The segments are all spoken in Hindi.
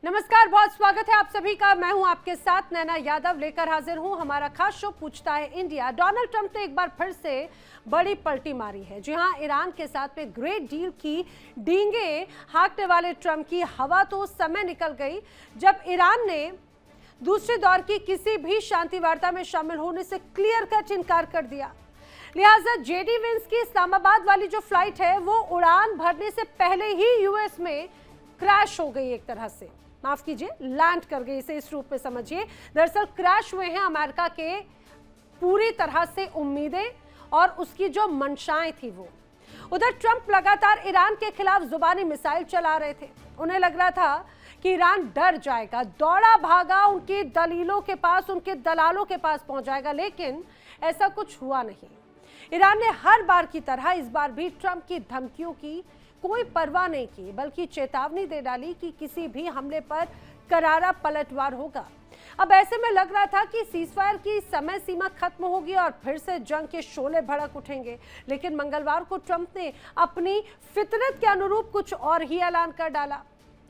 नमस्कार, बहुत स्वागत है आप सभी का। मैं हूं आपके साथ नैना यादव, लेकर हाजिर हूं हमारा खास शो पूछता है इंडिया। डोनाल्ड ट्रंप ने एक बार फिर से बड़ी पलटी मारी है। जी हां, ईरान के साथ में ग्रेट डील की डींगे हाँकने वाले ट्रंप की हवा तो उस समय निकल गई जब ईरान ने दूसरे दौर की किसी भी शांति वार्ता में शामिल होने से क्लियर कट इनकार कर दिया। लिहाजा जेडी वेंस की इस्लामाबाद वाली जो फ्लाइट है वो उड़ान भरने से पहले ही यूएस में क्रैश हो गई। एक तरह से माफ कीजिए, लैंड कर गई, इसे इस रूप में समझिए। दरअसल क्रैश हुए हैं अमेरिका के पूरी तरह से उम्मीदें और उसकी जो मंशाएं थी वो। उधर ट्रंप लगातार ईरान के खिलाफ जुबानी मिसाइल चला रहे थे। उन्हें लग रहा था कि ईरान डर जाएगा, दौड़ा भागा उनकी दलीलों के पास, उनके दलालों के पास पहुंच जाएगा, लेकिन ऐसा कुछ हुआ नहीं। ईरान ने हर बार की तरह इस बार भी ट्रंप की धमकियों की कोई परवाह नहीं की, बल्कि चेतावनी दे डाली कि किसी भी हमले पर करारा पलटवार होगा। अब ऐसे में लग रहा था कि सीजफायर की समय सीमा खत्म होगी और फिर से जंग के शोले भड़क उठेंगे, लेकिन मंगलवार को ट्रंप ने अपनी फितरत के अनुरूप कुछ और ही ऐलान कर डाला।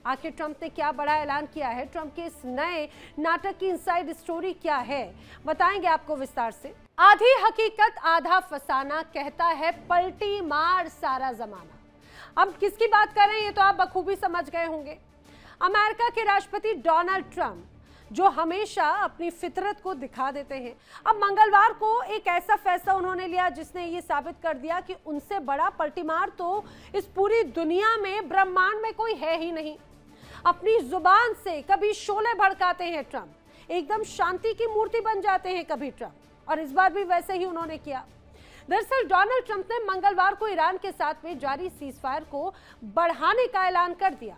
आखिर ट्रंप ने क्या बड़ा ऐलान किया है? ट्रंप के इस नए नाटक की इनसाइड स्टोरी क्या है, बताएंगे आपको विस्तार से। आधी हकीकत आधा फसाना, कहता है पलटी मार सारा जमाना। अब किसकी बात कर रहे हैं ये तो आप बखूबी समझ गए होंगे। अमेरिका के राष्ट्रपति डोनाल्ड ट्रंप, जो हमेशा अपनी फितरत को दिखा देते हैं। अब मंगलवार को एक ऐसा फैसला उन्होंने लिया जिसने ये साबित कर दिया कि उनसे बड़ा पलटीमार तो इस पूरी दुनिया में, ब्रह्मांड में कोई है ही नहीं। अपनी जुबान से कभी शोले भड़काते हैं ट्रंप, एकदम शांति की मूर्ति बन जाते हैं कभी ट्रंप, और इस बार भी वैसे ही उन्होंने किया। दरअसल डोनाल्ड ट्रंप ने मंगलवार को ईरान के साथ में जारी सीजफायर को बढ़ाने का ऐलान कर दिया।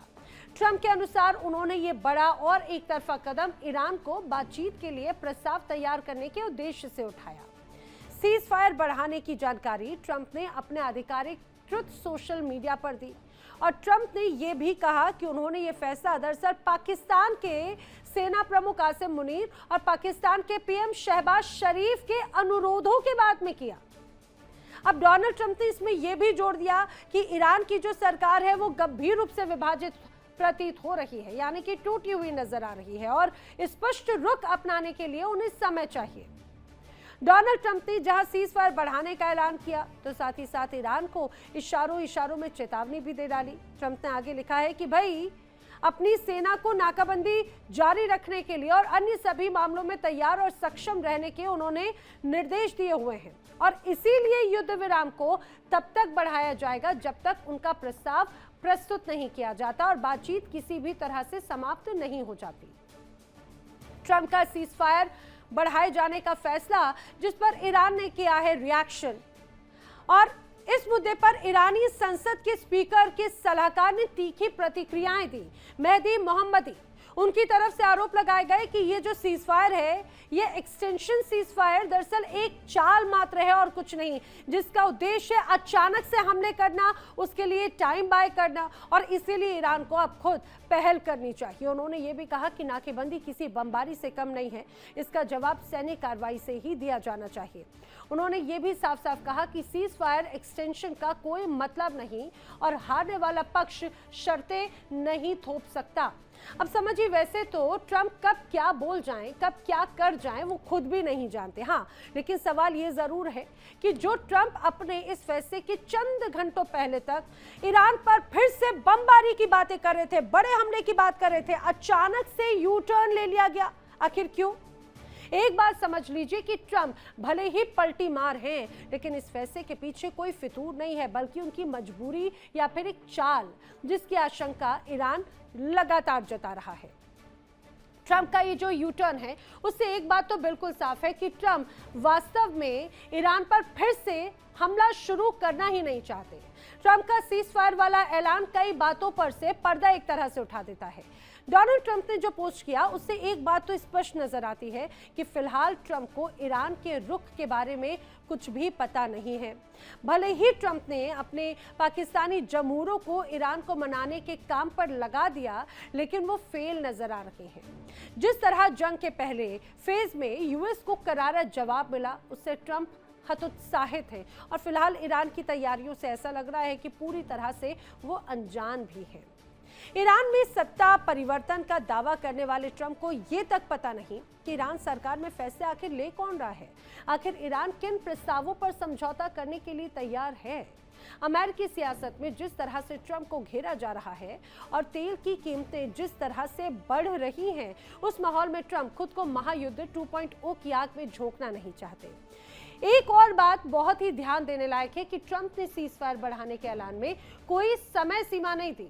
ट्रंप के अनुसार उन्होंने ये बड़ा और एक तरफा कदम ईरान को बातचीत के लिए प्रस्ताव तैयार करने के उद्देश्य से उठाया। सीजफायर बढ़ाने की जानकारी ट्रंप ने अपने आधिकारिक ट्रुथ सोशल मीडिया पर दी और ट्रंप ने यह भी कहा कि उन्होंने ये फैसला दरअसल पाकिस्तान के सेना प्रमुख आसिम मुनीर और पाकिस्तान के पीएम शहबाज शरीफ के अनुरोधों के बाद में किया। अब डोनाल्ड ट्रंप ने इसमें यह भी जोड़ दिया कि ईरान की जो सरकार है वो गंभीर रूप से विभाजित प्रतीत हो रही है, यानी कि टूटी हुई नजर आ रही है और स्पष्ट रुख अपनाने के लिए उन्हें समय चाहिए। डोनाल्ड ट्रंप ने जहां सीजफायर बढ़ाने का ऐलान किया तो साथ ही साथ ईरान को इशारों में चेतावनी भी दे डाली। ट्रंप ने आगे लिखा है कि भाई, अपनी सेना को नाकाबंदी जारी रखने के लिए और अन्य सभी मामलों में तैयार और सक्षम रहने के उन्होंने निर्देश दिए हुए हैं और इसीलिए युद्ध विराम को तब तक बढ़ाया जाएगा जब तक उनका प्रस्ताव प्रस्तुत नहीं किया जाता और बातचीत किसी भी तरह से समाप्त नहीं हो जाती। ट्रंप का सीजफायर बढ़ाए जाने का फैसला, जिस पर ईरान ने किया है रिएक्शन, और इस मुद्दे पर ईरानी संसद के स्पीकर के सलाहकार ने तीखी प्रतिक्रियाएं दी। मेहदी मोहम्मदी, उनकी तरफ से आरोप लगाए गए कि ये जो सीजफायर है, ये एक्सटेंशन सीजफायर दरअसल एक चाल मात्र है और कुछ नहीं, जिसका उद्देश्य अचानक से हमले करना, उसके लिए टाइम बाय करना, और इसीलिए ईरान को अब खुद पहल करनी चाहिए। उन्होंने ये भी कहा कि नाकेबंदी किसी बमबारी से कम नहीं है, इसका जवाब सैन्य कार्रवाई से ही दिया जाना चाहिए। उन्होंने ये भी साफ साफ कहा कि सीजफायर एक्सटेंशन का कोई मतलब नहीं और हारने वाला पक्ष शर्तें नहीं थोप सकता। अब समझिए, वैसे तो ट्रंप कब क्या बोल जाएं, कब क्या कर जाएं, वो खुद भी नहीं जानते। हाँ, लेकिन सवाल ये जरूर है कि जो ट्रंप अपने इस फैसले के चंद घंटों पहले तक ईरान पर फिर से बमबारी की बातें कर रहे थे, बड़े हमले की बात कर रहे थे, अचानक से यू टर्न ले लिया गया। आखिर क्यों? एक बात समझ लीजिए कि ट्रंप भले ही पलटी मार हैं, लेकिन इस फैसले के पीछे कोई फितूर नहीं है, बल्कि उनकी मजबूरी या फिर एक चाल, जिसकी आशंका ईरान लगातार जता रहा है। ट्रंप का ये जो यू टर्न है, उससे एक बात तो बिल्कुल साफ है कि ट्रंप वास्तव में ईरान पर फिर से हमला शुरू करना ही नहीं चाहते। ट्रंप का सीजफायर वाला ऐलान कई बातों पर से पर्दा एक तरह से उठा देता है। डोनाल्ड ट्रंप ने जो पोस्ट किया उससे एक बात तो स्पष्ट नजर आती है कि फिलहाल ट्रंप को ईरान के रुख के बारे में कुछ भी पता नहीं है। भले ही ट्रंप ने अपने पाकिस्तानी जमहूरों को ईरान को मनाने के काम पर लगा दिया, लेकिन वो फेल नजर आ रहे हैं। जिस तरह जंग के पहले फेज में यूएस को करारा जवाब मिला, उससे ट्रंप हतोत्साहित हैं और फिलहाल ईरान की तैयारियों से ऐसा लग रहा है कि पूरी तरह से वो अनजान भी हैं। ईरान में सत्ता परिवर्तन का दावा करने वाले ट्रंप को ये तक पता नहीं कि ईरान सरकार में फैसले आखिर ले कौन रहा है। आखिर ईरान किन प्रस्तावों पर समझौता करने के लिए तैयार है। अमेरिकी सियासत में जिस तरह से ट्रंप को घेरा जा रहा है और तेल की कीमतें जिस तरह से बढ़ रही हैं, उस माहौल में ट्रंप खुद को महायुद्ध 2.0 की आग में झोंकना नहीं चाहते। एक और बात बहुत ही ध्यान देने लायक है कि ट्रंप ने सीज फायर बढ़ाने के ऐलान में कोई समय सीमा नहीं दी,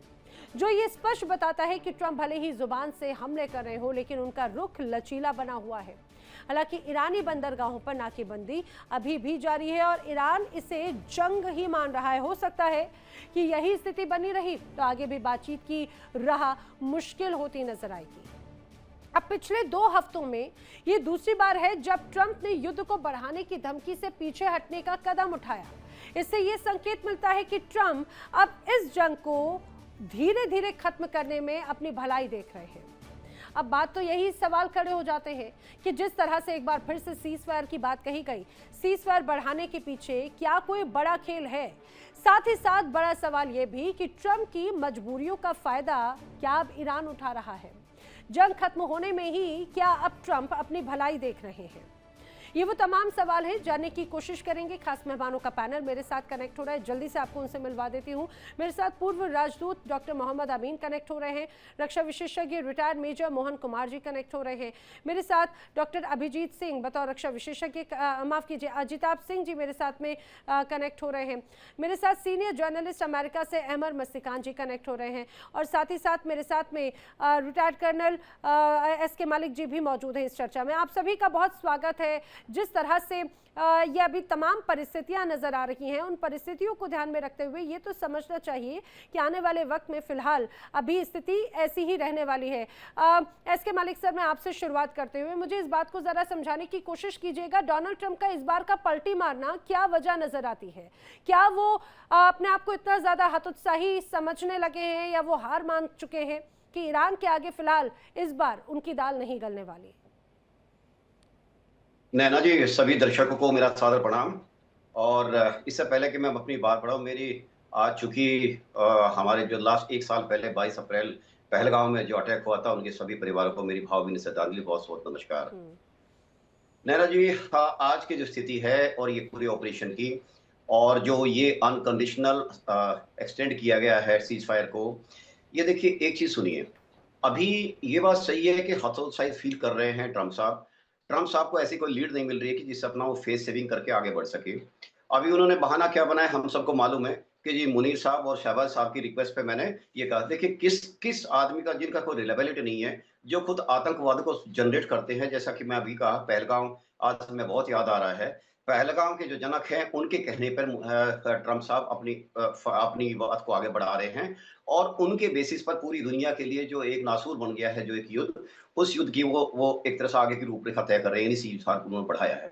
जो ये स्पष्ट बताता है कि ट्रंप भले ही जुबान से हमले कर रहे हो, लेकिन उनका रुख लचीला बना हुआ है। हालांकि ईरानी बंदरगाहों पर नाकेबंदी अभी भी जारी है और ईरान इसे जंग ही मान रहा है। हो सकता है कि यही स्थिति बनी रही तो आगे भी बातचीत की राह मुश्किल होती नजर आएगी। अब पिछले 2 हफ्तों में ये दूसरी बार है जब ट्रंप ने युद्ध को बढ़ाने की धमकी से पीछे हटने का कदम उठाया। इससे ये संकेत मिलता है कि ट्रंप अब इस जंग को धीरे धीरे खत्म करने में अपनी भलाई देख रहे हैं। अब बात तो यही सवाल खड़े हो जाते हैं कि जिस तरह से एक बार फिर से सीज फायर की बात कही गई, सीज फायर बढ़ाने के पीछे क्या कोई बड़ा खेल है। साथ ही साथ बड़ा सवाल यह भी कि ट्रंप की मजबूरियों का फायदा क्या अब ईरान उठा रहा है। जंग खत्म होने में ही क्या अब ट्रंप अपनी भलाई देख रहे हैं। ये वो तमाम सवाल हैं, जानने की कोशिश करेंगे। खास मेहमानों का पैनल मेरे साथ कनेक्ट हो रहा है, जल्दी से आपको उनसे मिलवा देती हूँ। मेरे साथ पूर्व राजदूत डॉक्टर मोहम्मद अमीन कनेक्ट हो रहे हैं, रक्षा विशेषज्ञ retired major Mohan Kumar ji connect हो रहे हैं। मेरे साथ डॉक्टर अभिजीत सिंह बतौर रक्षा विशेषज्ञ, माफ कीजिए अजिताभ सिंह जी मेरे साथ में कनेक्ट हो रहे हैं। मेरे साथ सीनियर जर्नलिस्ट अमेरिका से अहमर मस्तिकान जी कनेक्ट हो रहे हैं और साथ ही साथ मेरे साथ में retired colonel SK Malik ji भी मौजूद हैं इस चर्चा में। आप सभी का बहुत स्वागत है। जिस तरह से ये अभी तमाम परिस्थितियां नजर आ रही हैं, उन परिस्थितियों को ध्यान में रखते हुए ये तो समझना चाहिए कि आने वाले वक्त में फिलहाल अभी स्थिति ऐसी ही रहने वाली है। SK मलिक सर, मैं आपसे शुरुआत करते हुए मुझे इस बात को जरा समझाने की कोशिश कीजिएगा। डोनाल्ड ट्रंप का इस बार का पलटी मारना क्या वजह नजर आती है? क्या वो अपने आप को इतना ज्यादा हतोत्साही समझने लगे हैं या वो हार मान चुके हैं कि ईरान के आगे फिलहाल इस बार उनकी दाल नहीं गलने वाली? नैना जी, सभी दर्शकों को मेरा सादर प्रणाम। और इससे पहले कि मैं अपनी बात बढ़ाऊं, मेरी आज चूंकि हमारे जो लास्ट 1 साल पहले 22 अप्रैल पहलगांव में जो अटैक हुआ था, उनके सभी परिवारों को मेरी भावभीनी श्रद्धांजलि, बहुत बहुत नमस्कार। नैना जी, आज की जो स्थिति है और ये पूरे ऑपरेशन की और जो ये अनकंडीशनल एक्सटेंड किया गया है सीज फायर को, ये देखिए एक चीज सुनिए। अभी ये बात सही है कि हतोत्साहित फील कर रहे हैं ट्रंप साहब। ट्रंप साहब को ऐसी कोई लीड नहीं मिल रही है कि जिससे अपना वो फेस सेविंग करके आगे बढ़ सके। अभी उन्होंने बहाना क्या बनाया, हम सबको मालूम है कि जी मुनीर साहब और शहबाज साहब की रिक्वेस्ट पे मैंने ये कहा। देखिए किस आदमी का, जिनका कोई रिलेबिलिटी नहीं है, जो खुद आतंकवाद को जनरेट करते हैं, जैसा कि मैं अभी कहा पहलगांव आज हमें बहुत याद आ रहा है। पहलगांव के जो जनक हैं, उनके कहने पर ट्रंप साहब अपनी बात को आगे बढ़ा रहे हैं और उनके बेसिस पर पूरी दुनिया के लिए जो एक नासूर बन गया है, जो एक युद्ध, उस युद्ध की वो एक तरह से आगे की रूपरेखा तय कर रहे हैं। इसी साल उन्होंने बढ़ाया है।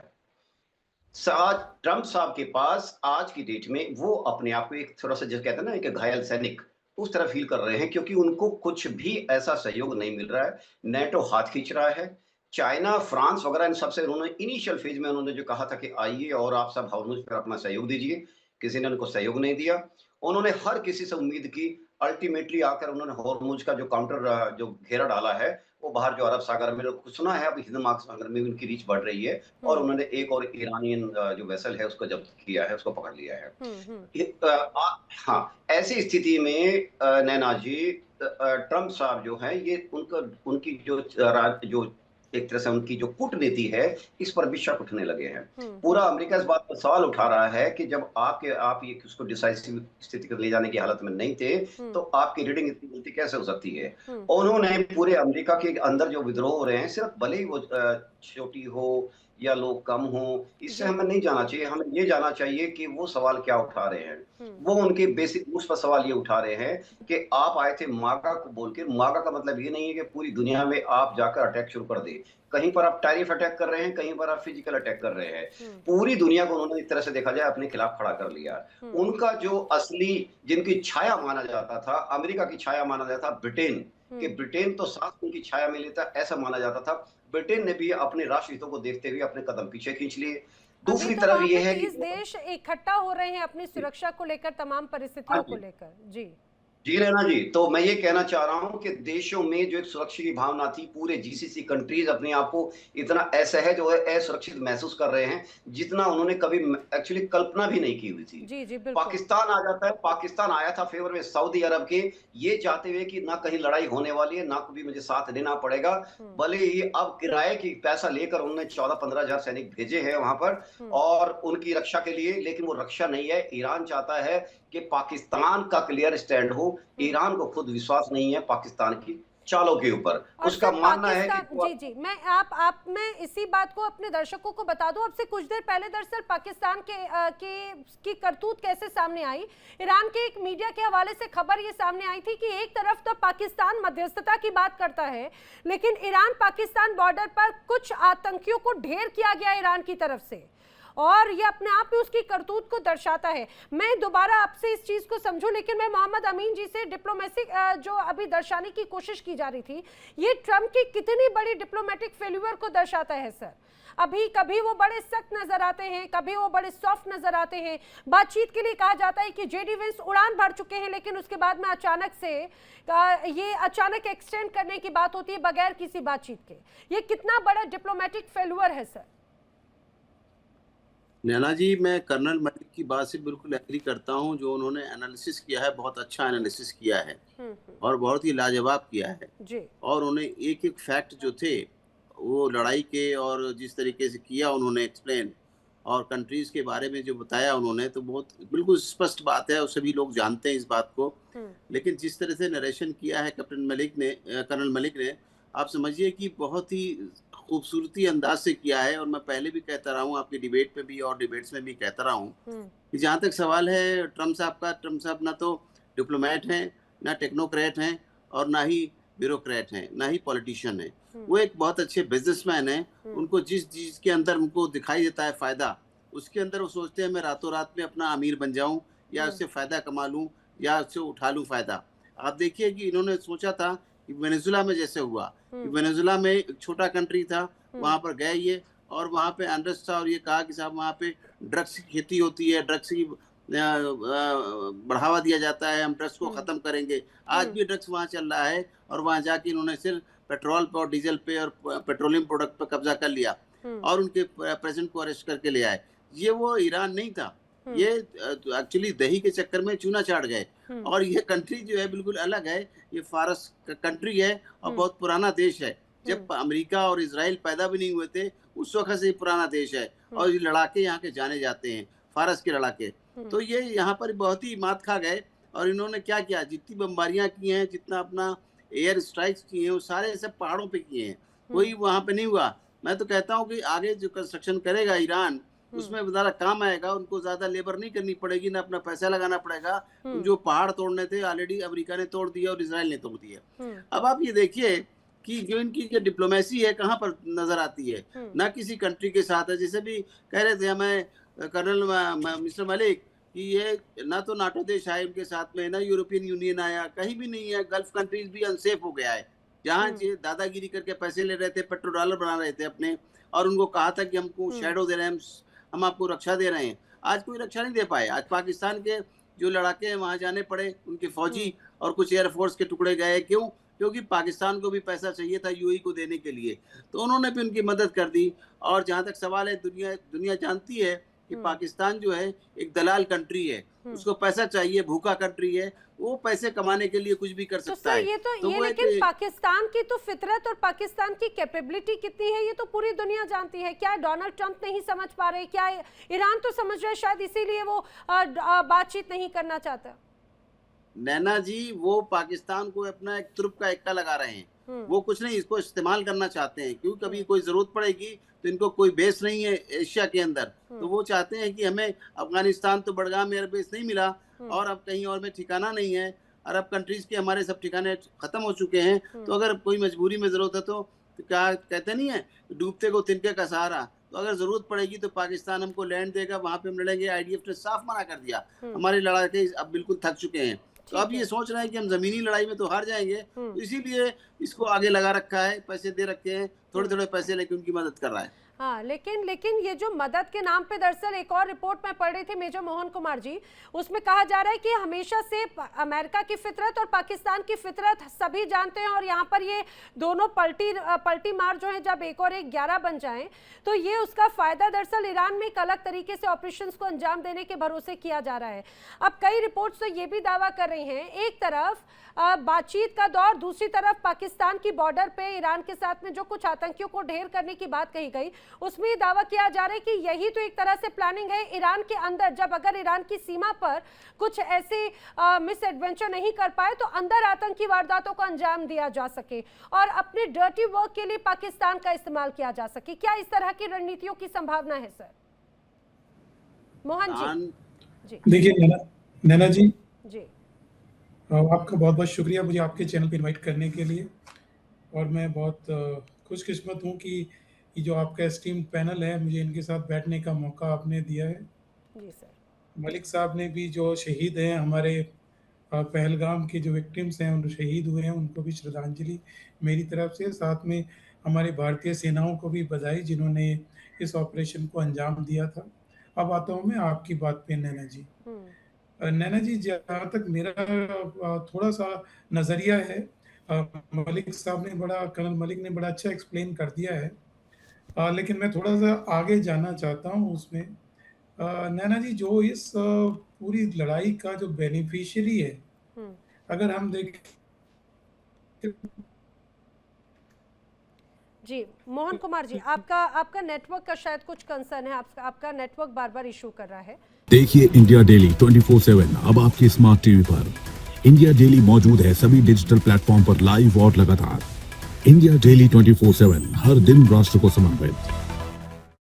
आज ट्रंप साहब के पास आज की डेट में वो अपने आप को एक थोड़ा सा, जैसे कहते हैं ना, एक घायल सैनिक, उस तरह फील कर रहे हैं, क्योंकि उनको कुछ भी ऐसा सहयोग नहीं मिल रहा है। नेटो हाथ खींच रहा है, चाइना, फ्रांस वगैरह, इन सबसे उन्होंने इनिशियल फेज में उन्होंने जो कहा था कि आइए और आप सब हॉर्मुज पर अपना सहयोग दीजिए, किसी ने उनको सहयोग नहीं दिया। उन्होंने हर किसी से उम्मीद की, अल्टीमेटली आकर उन्होंने हॉर्मुज का जो काउंटर जो घेरा डाला है, वो बाहर जो अरब सागर में सुना है, अब हिंद महासागर में उनकी रीच बढ़ रही है और उन्होंने एक और ईरानियन जो वेसल है उसको जब्त किया है, उसको पकड़ लिया है। हाँ, ऐसी स्थिति में नैना जी, ट्रंप साहब जो है, ये उनकी जो एक तरह से उनकी जो कूटनीति है, इस पर भी शक उठने लगे हैं। पूरा अमेरिका इस बात पर सवाल उठा रहा है कि जब आप ये उसको डिसाइसिव स्थिति को ले जाने की हालत में नहीं थे, तो आपकी रीडिंग इतनी गलती कैसे हो सकती है। उन्होंने पूरे अमेरिका के अंदर जो विद्रोह हो रहे हैं, सिर्फ भले ही वो छोटी हो या लोग कम हो, इससे हमें नहीं जाना चाहिए। हमें ये जाना चाहिए कि वो सवाल क्या उठा रहे हैं। वो उनके बेसिक रूट्स पर सवाल ये उठा रहे हैं कि आप आए थे मागा को बोल के। मागा का मतलब ये नहीं है कि पूरी दुनिया में आप जाकर अटैक शुरू कर दे। कहीं पर आप टैरिफ अटैक कर रहे हैं, कहीं पर आप फिजिकल अटैक कर रहे हैं। पूरी दुनिया को उन्होंने एक तरह से देखा जाए अपने खिलाफ खड़ा कर लिया। उनका जो असली, जिनकी छाया माना जाता था, अमेरिका की छाया माना जाता था, ब्रिटेन, कि ब्रिटेन तो साथ उनकी छाया में लेता, ऐसा माना जाता था। ब्रिटेन ने भी अपने राष्ट्र हितों को देखते हुए अपने कदम पीछे खींच लिए। दूसरी तरफ ये है कि देश इकट्ठा हो रहे हैं अपनी सुरक्षा को लेकर, तमाम परिस्थितियों को लेकर। जी जी नैना जी, तो मैं ये कहना चाह रहा हूँ कि देशों में जो एक सुरक्षा की भावना थी, पूरे जीसीसी कंट्रीज अपने आप को इतना असहज और असुरक्षित महसूस कर रहे हैं, जितना उन्होंने कभी एक्चुअली कल्पना भी नहीं की हुई थी। जी जी बिल्कुल। पाकिस्तान आ जाता है, पाकिस्तान आया था फेवर में सऊदी अरब के, ये चाहते हुए कि ना कहीं लड़ाई होने वाली है, ना कभी मुझे साथ देना पड़ेगा। हम्म। भले ही अब किराए की पैसा लेकर उन्होंने 14-15 हजार सैनिक भेजे हैं वहां पर हम्म। और उनकी रक्षा के लिए, लेकिन वो रक्षा नहीं है। ईरान चाहता है कि पाकिस्तान का क्लियर स्टैंड हो। हम्म। ईरान को खुद विश्वास नहीं है पाकिस्तान की चालों के ऊपर। और उसका सर मानना है कि पाकिस्तान, जी जी, मैं इसी बात को अपने दर्शकों को बता दूं। अब से कुछ देर पहले दरअसल पाकिस्तान की करतूत कैसे सामने आई, ईरान के एक मीडिया के हवाले से खबर ये सामने आई थी कि एक तरफ तो पाकिस्तान मध्यस्थता की बात करता है, लेकिन ईरान पाकिस्तान बॉर्डर पर कुछ आतंकियों को ढेर किया गया ईरान की तरफ से, और ये अपने आप में उसकी करतूत को दर्शाता है। मैं दोबारा आपसे इस चीज को समझूं, लेकिन मैं मोहम्मद अमीन जी से डिप्लोमेसी जो अभी दर्शाने की कोशिश की जा रही थी, ये ट्रंप की कितनी बड़ी डिप्लोमेटिक फेल्यूर को दर्शाता है सर। अभी कभी वो बड़े सख्त नजर आते हैं, कभी वो बड़े सॉफ्ट नजर आते हैं। बातचीत के लिए कहा जाता है कि जेडी वेंस उड़ान भर चुके हैं, लेकिन उसके बाद में अचानक से ये अचानक एक्सटेंड करने की बात होती है बगैर किसी बातचीत के। ये कितना बड़ा डिप्लोमेटिक फेल्यूर है सर। नैना जी, मैं कर्नल मलिक की बात से बिल्कुल एग्री करता हूं। जो उन्होंने एनालिसिस किया है, बहुत अच्छा एनालिसिस किया है और बहुत ही लाजवाब किया है। जी। और उन्हें एक एक फैक्ट जो थे वो लड़ाई के, और जिस तरीके से किया उन्होंने एक्सप्लेन, और कंट्रीज के बारे में जो बताया उन्होंने, तो बहुत बिल्कुल स्पष्ट बात है और सभी लोग जानते हैं इस बात को। लेकिन जिस तरह से नरेशन किया है कर्नल मलिक ने, आप समझिए कि बहुत ही खूबसूरती अंदाज से किया है। और मैं पहले भी कहता रहा हूँ, आपकी डिबेट में भी और डिबेट्स में भी कहता रहा हूँ कि जहाँ तक सवाल है ट्रम्प साहब का, ट्रम्प साहब ना तो डिप्लोमेट हैं, ना टेक्नोक्रेट हैं, और ना ही ब्यूरोक्रेट हैं, ना ही पॉलिटिशियन हैं। वो एक बहुत अच्छे बिजनेसमैन हैं। उनको जिस चीज़ के अंदर उनको दिखाई देता है फ़ायदा, उसके अंदर वो सोचते हैं मैं रातों रात में अपना अमीर बन जाऊं, या उससे फ़ायदा कमा लूं, या उससे उठा लूं फ़ायदा। आप देखिए कि इन्होंने सोचा था कि वेनेजुला में जैसे हुआ, कि वेनेजुला में एक छोटा कंट्री था, वहाँ पर गए ये, और वहाँ पे अनरेस्ट था, और ये कहा कि साहब वहाँ पे ड्रग्स की खेती होती है, ड्रग्स की बढ़ावा दिया जाता है, हम ड्रग्स को ख़त्म करेंगे। आज भी ड्रग्स वहाँ चल रहा है, और वहाँ जाके इन्होंने सिर्फ पेट्रोल पे और डीजल पे और पेट्रोलियम प्रोडक्ट पे कब्जा कर लिया, और उनके प्रेसिडेंट को अरेस्ट करके ले आए। ये वो ईरान नहीं था, ये एक्चुअली दही के चक्कर में चूना चाट गए। और ये कंट्री जो है बिल्कुल अलग है, ये फारस कंट्री है और बहुत पुराना देश है। जब अमेरिका और इजराइल पैदा भी नहीं हुए थे, उस वक्त से पुराना देश है, और ये लड़ाके यहाँ के जाने जाते हैं, फारस के लड़ाके। तो ये यहाँ पर बहुत ही मात खा गए। और इन्होंने क्या किया, जितनी बमबारियां की हैं, जितना अपना एयर स्ट्राइक्स किए हैं, वो सारे सब पहाड़ों पे किए हैं, कोई वहाँ पे नहीं हुआ। मैं तो कहता हूँ कि आगे जो कंस्ट्रक्शन करेगा ईरान, उसमें ज़्यादा काम आएगा, उनको ज़्यादा लेबर नहीं करनी पड़ेगी, ना अपना पैसा लगाना पड़ेगा। जो पहाड़ तोड़ने थे ऑलरेडी अमेरिका ने तोड़ दिया और इजराइल ने तोड़ दिया। अब आप ये देखिए कि जो इनकी जो डिप्लोमेसी है कहाँ पर नजर आती है, ना किसी कंट्री के साथ है। जैसे भी कह रहे थे हमें कर्नल मिस्टर मलिक कि ये ना तो नाटो देश आए उनके साथ में, ना यूरोपियन यूनियन आया, कहीं भी नहीं है। गल्फ कंट्रीज भी अनसेफ हो गया है, जहाँ ये दादागिरी करके पैसे ले रहे थे, पेट्रो डॉलर बना रहे थे अपने, और उनको कहा था कि हमको शैडो दे रहे हैं, हम आपको रक्षा दे रहे हैं। आज कोई रक्षा नहीं दे पाए। आज पाकिस्तान के जो लड़ाके हैं वहाँ जाने पड़े, उनके फौजी और कुछ एयरफोर्स के टुकड़े गए। क्यों? क्योंकि पाकिस्तान को भी पैसा चाहिए था यूएई को देने के लिए, तो उन्होंने भी उनकी मदद कर दी। और जहाँ तक सवाल है, दुनिया जानती है कि पाकिस्तान जो है एक दलाल कंट्री है, उसको पैसा चाहिए, भूखा कंट्री है, वो पैसे कमाने के लिए कुछ भी कर सकता है। लेकिन पाकिस्तान की तो फितरत और पाकिस्तान की कैपेबिलिटी कितनी है, ये तो पूरी दुनिया जानती है। क्या डोनाल्ड ट्रंप नहीं समझ पा रहे? क्या ईरान तो समझ रहे, शायद इसीलिए वो बातचीत नहीं करना चाहता। नैना जी, वो पाकिस्तान को अपना एक तुर्प का इक्का लगा रहे हैं। वो कुछ नहीं, इसको इस्तेमाल करना चाहते हैं, क्योंकि कभी कोई जरूरत पड़ेगी तो इनको कोई बेस नहीं है एशिया के अंदर, तो वो चाहते हैं कि हमें अफगानिस्तान तो बडगाम एयर बेस नहीं मिला, और अब कहीं और में ठिकाना नहीं है, अरब कंट्रीज के हमारे सब ठिकाने खत्म हो चुके हैं। तो अगर कोई मजबूरी में जरूरत है तो क्या कहते नहीं है, डूबते को तिनके का सहारा। तो अगर जरूरत पड़ेगी तो पाकिस्तान हमको लैंड देगा, वहां पे हम लड़ेंगे। आईडीएफ ने साफ मना कर दिया, हमारे लड़ाके अब बिल्कुल थक चुके हैं। तो अब ये सोच रहे हैं कि हम जमीनी लड़ाई में तो हार जाएंगे, तो इसीलिए इसको आगे लगा रखा है, पैसे दे रखे हैं। थोड़े थोड़े पैसे लेके उनकी मदद कर रहा है। हाँ, लेकिन ये जो मदद के नाम पे दरअसल एक और रिपोर्ट में पढ़ रही थी मेजर मोहन कुमार जी, उसमें कहा जा रहा है कि हमेशा से अमेरिका की फितरत और पाकिस्तान की फितरत सभी जानते हैं, और यहाँ पर ये दोनों पलटी मार जो है जब एक और एक 11 बन जाएं तो ये उसका फायदा दरअसल ईरान में एक अलग तरीके से ऑपरेशंस को अंजाम देने के भरोसे किया जा रहा है। अब कई रिपोर्ट्स तो ये भी दावा कर रही हैं, एक तरफ बातचीत का दौर, दूसरी तरफ पाकिस्तान की बॉर्डर पे ईरान के साथ में जो कुछ आतंकियों को ढेर करने की बात कही गई, उसमें ये दावा किया जा रहा है कि यही तो एक तरह से प्लानिंग है ईरान के अंदर, जब अगर ईरान की सीमा पर कुछ ऐसे मिस एडवेंचर नहीं कर पाए तो अंदर आतंकी वारदातों को अंजाम दिया जा सके और अपने डर्टी वर्क के लिए पाकिस्तान का इस्तेमाल किया जा सके। क्या इस तरह की रणनीतियों की संभावना है सर? मोहन जी। देखिए नैना जी, आपका बहुत बहुत शुक्रिया मुझे आपके चैनल पे इनवाइट करने के लिए, और मैं बहुत खुशकिस्मत हूँ कि ये जो आपका एस्टीम पैनल है, मुझे इनके साथ बैठने का मौका आपने दिया है। जी सर। मलिक साहब ने भी जो शहीद हैं, हमारे पहलगाम के जो विक्टिम्स हैं, उन शहीद हुए हैं, उनको भी श्रद्धांजलि मेरी तरफ से, साथ में हमारे भारतीय सेनाओं को भी बधाई जिन्होंने इस ऑपरेशन को अंजाम दिया था। अब आता हूँ मैं आपकी बात पे नैना जी। नैना जी, जहाँ तक मेरा थोड़ा सा नज़रिया है, मलिक साहब ने कर्नल मलिक ने बड़ा अच्छा एक्सप्लेन कर दिया है, लेकिन मैं थोड़ा सा आगे जाना चाहता हूँ उसमें। नैना जी, जो इस पूरी लड़ाई का जो बेनिफिशियरी है, अगर हम देखें। जी मोहन कुमार जी, आपका नेटवर्क का शायद कुछ कंसर्न है, आपका नेटवर्क बार बार इशू कर रहा है। देखिए इंडिया डेली 24/7 अब आपकी स्मार्ट टीवी पर। इंडिया डेली मौजूद है सभी डिजिटल प्लेटफॉर्म पर लाइव और लगातार। इंडिया डेली 24/7 हर दिन राष्ट्र को समर्पित।